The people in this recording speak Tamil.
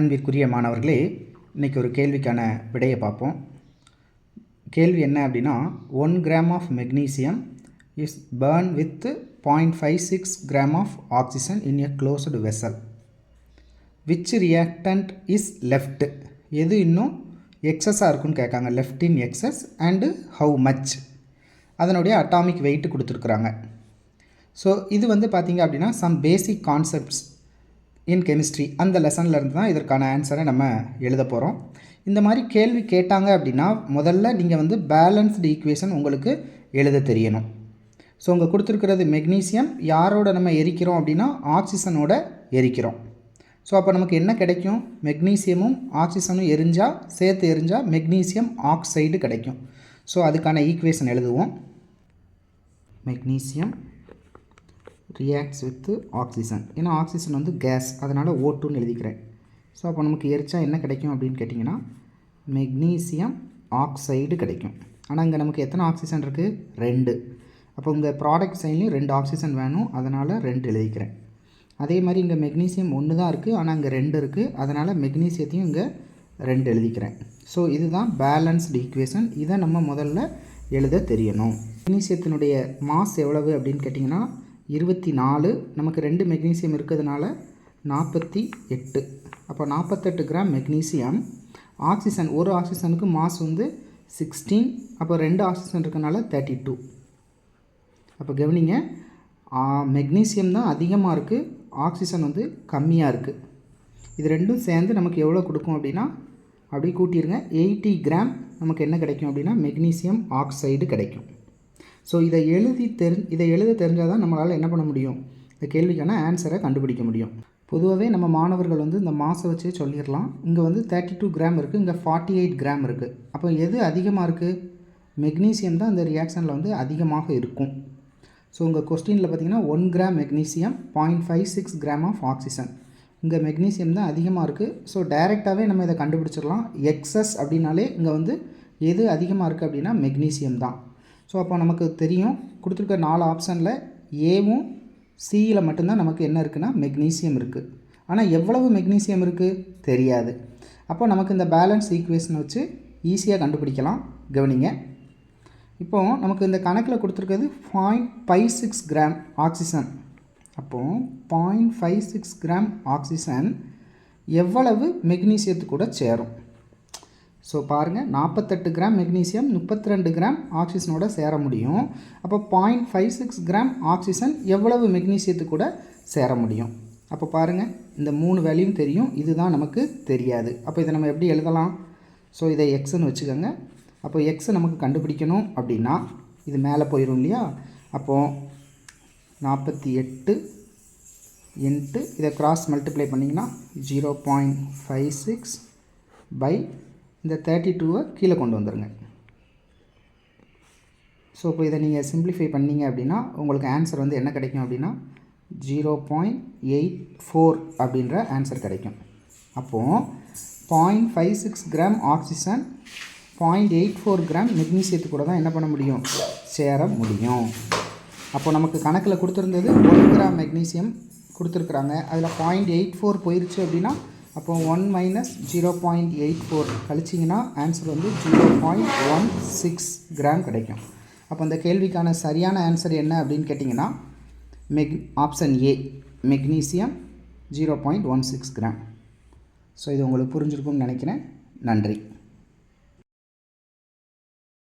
அன்பிற்குரிய மாணவர்களே, இன்றைக்கி ஒரு கேள்விக்கான விடையை பார்ப்போம். கேள்வி என்ன அப்படின்னா, 1 gram of magnesium is burn with 0.56 gram of oxygen in a closed vessel. which reactant is left? எது இன்னும் எக்ஸஸாக இருக்குன்னு கேட்காங்க. Left in excess and how much, அதனுடைய அட்டாமிக் வெயிட் கொடுத்துருக்குறாங்க. ஸோ இது வந்து பார்த்திங்க அப்படின்னா some basic concepts in chemistry அந்த லெசன்லேருந்து தான் இதற்கான ஆன்சரை நம்ம எழுத போகிறோம். இந்த மாதிரி கேள்வி கேட்டாங்க அப்படின்னா முதல்ல நீங்கள் வந்து பேலன்ஸ்டு ஈக்குவேஷன் உங்களுக்கு எழுத தெரியணும். ஸோ உங்கள் கொடுத்துருக்கிறது மெக்னீசியம் யாரோட நம்ம எரிக்கிறோம் அப்படின்னா ஆக்சிஜனோட எரிக்கிறோம். ஸோ அப்போ நமக்கு என்ன கிடைக்கும்? மெக்னீசியமும் ஆக்சிஜனும் சேர்த்து எரிஞ்சால் மெக்னீசியம் ஆக்சைடு கிடைக்கும். ஸோ அதுக்கான ஈக்குவேஷன் எழுதுவோம். மெக்னீசியம் ரியாக்ட்ஸ் வித் ஆக்சிஜன், ஏன்னா ஆக்சிஜன் வந்து கேஸ், அதனால் O2ன்னு எழுதிக்கிறேன். ஸோ அப்போ நமக்கு எரிச்சா என்ன கிடைக்கும் அப்படின்னு கேட்டிங்கன்னா மெக்னீசியம் ஆக்சைடு கிடைக்கும். ஆனால் இங்கே நமக்கு எத்தனை ஆக்சிஜன் இருக்குது? 2. அப்போ இங்கே ப்ராடக்ட் சைன்லேயும் 2 ஆக்சிஜன் வேணும், அதனால் 2 எழுதிக்கிறேன். அதே மாதிரி இங்கே மெக்னீசியம் 1 தான் இருக்குது, ஆனால் இங்கே 2 இருக்குது, அதனால் மெக்னீசியத்தையும் இங்கே 2 எழுதிக்கிறேன். ஸோ இதுதான் பேலன்ஸ்டு ஈக்குவேஷன். இதை நம்ம முதல்ல எழுத தெரியணும். மெக்னீசியத்தினுடைய மாஸ் எவ்வளவு அப்படின்னு கேட்டிங்கன்னா 24. நமக்கு 2 மெக்னீசியம் இருக்கிறதுனால 48. அப்போ 48 கிராம் மெக்னீசியம். ஆக்சிஜன், ஒரு ஆக்சிஜனுக்கு மாஸ் வந்து 16. அப்போ 2 ஆக்சிஜன் இருக்கனால 32. அப்போ கவனிங்க, மெக்னீசியம் தான் அதிகமாக இருக்குது, ஆக்சிஜன் வந்து கம்மியாக இருக்குது. இது ரெண்டும் சேர்ந்து நமக்கு எவ்வளோ கொடுக்கும் அப்படின்னா அப்படியே கூட்டிடுங்க, 80 கிராம் நமக்கு என்ன கிடைக்கும் அப்படின்னா மெக்னீசியம் ஆக்சைடு கிடைக்கும். ஸோ இதை எழுத தெரிஞ்சால் தான் நம்மளால் என்ன பண்ண முடியும்? இந்த கேள்விக்கான ஆன்சரை கண்டுபிடிக்க முடியும். பொதுவாகவே நம்ம மாணவர்கள் வந்து இந்த மாசை வச்சே சொல்லிடலாம். இங்கே வந்து 32 கிராம் இருக்குது, இங்கே 48 கிராம் இருக்குது. அப்போ எது அதிகமாக இருக்குது? மெக்னீசியம் தான் அந்த ரியாக்ஷனில் வந்து அதிகமாக இருக்கும். ஸோ உங்கள் கொஸ்டினில் பார்த்தீங்கன்னா 1 gram magnesium 0.56 gram of oxygen. இங்கே மெக்னீசியம் தான் அதிகமாக இருக்குது. ஸோ டைரெக்டாகவே நம்ம இதை கண்டுபிடிச்சிடலாம். எக்ஸஸ் அப்படின்னாலே இங்கே வந்து எது அதிகமாக இருக்குது அப்படின்னா மெக்னீசியம் தான். ஸோ அப்போ நமக்கு தெரியும், கொடுத்துருக்க 4 ஆப்ஷனில் ஏவும் சியில் மட்டும்தான் நமக்கு என்ன இருக்குன்னா மெக்னீசியம் இருக்குது. ஆனால் எவ்வளவு மெக்னீசியம் இருக்குது தெரியாது. அப்போ நமக்கு இந்த பேலன்ஸ் ஈக்குவேஷனை வச்சு ஈஸியாக கண்டுபிடிக்கலாம். கவனிங்க, இப்போது நமக்கு இந்த கணக்கில் கொடுத்துருக்கிறது 0.56 கிராம் ஆக்சிஜன். அப்போது 0.56 கிராம் ஆக்சிஜன் எவ்வளவு மெக்னீசியத்து கூட சேரும்? ஸோ பாருங்கள், 48 கிராம் மெக்னீசியம் 32 கிராம் ஆக்சிஜனோட சேர முடியும். அப்போ 0.56 கிராம் ஆக்சிஜன் எவ்வளவு மெக்னீசியத்து கூட சேர முடியும்? அப்போ பாருங்கள், இந்த 3 வேல்யூவும் தெரியும், இதுதான் நமக்கு தெரியாது. அப்போ இதை நம்ம எப்படி எழுதலாம்? ஸோ இதை எக்ஸ்ன்னு வச்சுக்கோங்க. அப்போ எக்ஸை நமக்கு கண்டுபிடிக்கணும் அப்படின்னா இது மேலே போயிடும் இல்லையா? அப்போது 48 இன்ட்டு இதை கிராஸ் மல்டிப்ளை பண்ணிங்கன்னா 0.56 பை இந்த 32வை கீழே கொண்டு வந்துடுங்க. ஸோ இப்போ இதை நீங்கள் சிம்பிளிஃபை பண்ணிங்க அப்படின்னா உங்களுக்கு ஆன்சர் வந்து என்ன கிடைக்கும் அப்படின்னா 0.84 அப்படின்ற ஆன்சர் கிடைக்கும். அப்போது 0.56 கிராம் ஆக்சிஜன் 0.84 கிராம் மெக்னீசியத்து கூட தான் என்ன பண்ண முடியும்? சேர முடியும். அப்போ நமக்கு கணக்கில் கொடுத்துருந்தது 1 கிராம் மெக்னீசியம் கொடுத்துருக்குறாங்க, அதில் 0.84 போயிடுச்சு அப்படின்னா அப்போ 1 மைனஸ் 0.84 கழிச்சிங்கன்னா ஆன்சர் வந்து 0.16 கிராம் கிடைக்கும். அப்போ இந்த கேள்விக்கான சரியான ஆன்சர் என்ன அப்படின்னு கேட்டிங்கன்னா option A, magnesium 0.16 gram. So இது உங்களுக்கு புரிஞ்சிருக்கும்னு நினைக்கிறேன். நன்றி.